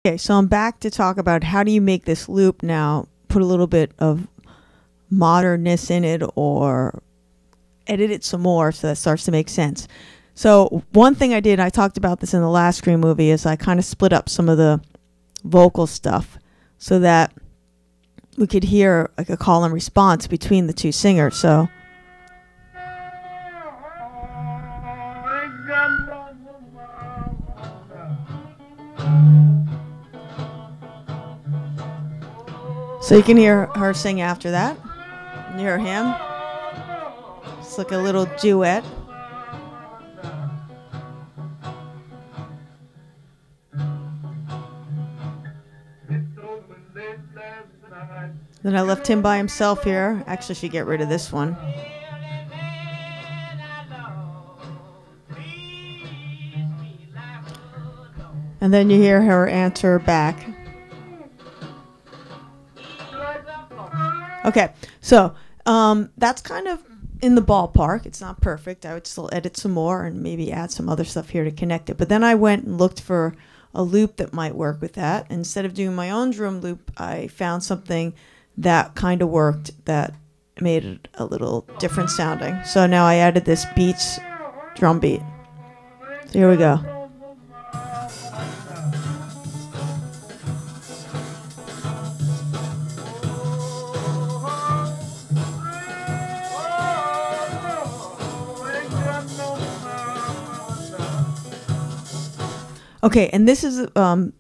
Okay, so I'm back to talk about how do you make this loop now, put a little bit of modernness in it or edit it some more so that starts to make sense. So one thing I did, I talked about this in the last Scream movie, is I kind of split up some of the vocal stuff so that we could hear like a call and response between the two singers. So you can hear her sing after that. And hear him. It's like a little duet. Then I left him by himself here. Actually, I should get rid of this one. And then you hear her answer back. Okay, so that's kind of in the ballpark. It's not perfect. I would still edit some more and maybe add some other stuff here to connect it. But then I went and looked for a loop that might work with that. Instead of doing my own drum loop, I found something that kind of worked, that made it a little different sounding. So now I added this Beats drum beat. So here we go. Okay, and this is a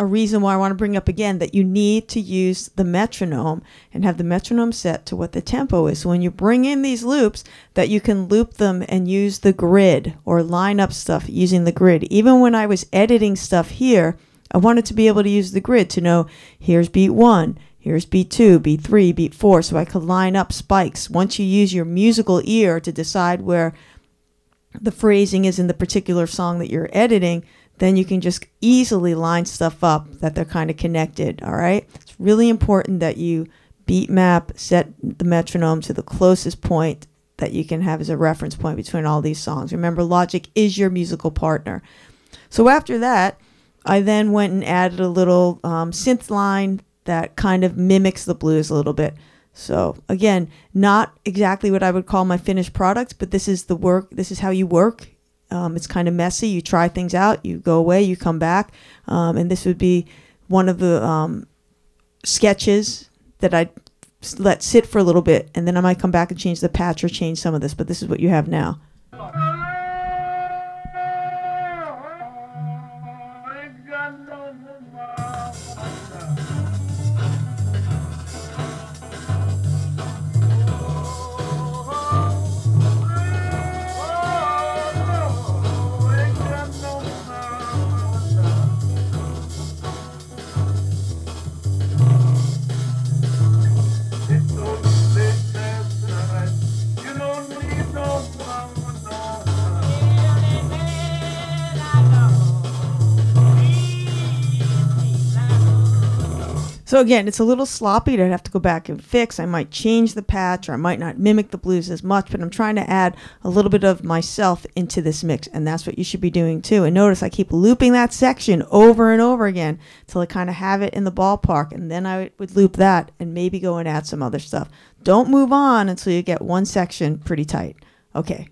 reason why I want to bring up again that you need to use the metronome and have the metronome set to what the tempo is. So when you bring in these loops, that you can loop them and use the grid or line up stuff using the grid. Even when I was editing stuff here, I wanted to be able to use the grid to know here's beat 1, here's beat 2, beat 3, beat 4, so I could line up spikes. Once you use your musical ear to decide where the phrasing is in the particular song that you're editing, then you can just easily line stuff up that they're kind of connected, all right? It's really important that you beat map, set the metronome to the closest point that you can have as a reference point between all these songs. Remember, Logic is your musical partner. So after that, I then went and added a little synth line that kind of mimics the blues a little bit. So again, not exactly what I would call my finished product, but this is the work, this is how you work. It's kind of messy. You try things out, you go away, you come back. And this would be one of the sketches that I'd let sit for a little bit, and then I might come back and change the patch or change some of this, but this is what you have now. So again, it's a little sloppy to have to go back and fix. I might change the patch, or I might not mimic the blues as much, but I'm trying to add a little bit of myself into this mix, and that's what you should be doing too. And notice I keep looping that section over and over again till I kind of have it in the ballpark, and then I would loop that and maybe go and add some other stuff. Don't move on until you get one section pretty tight. Okay.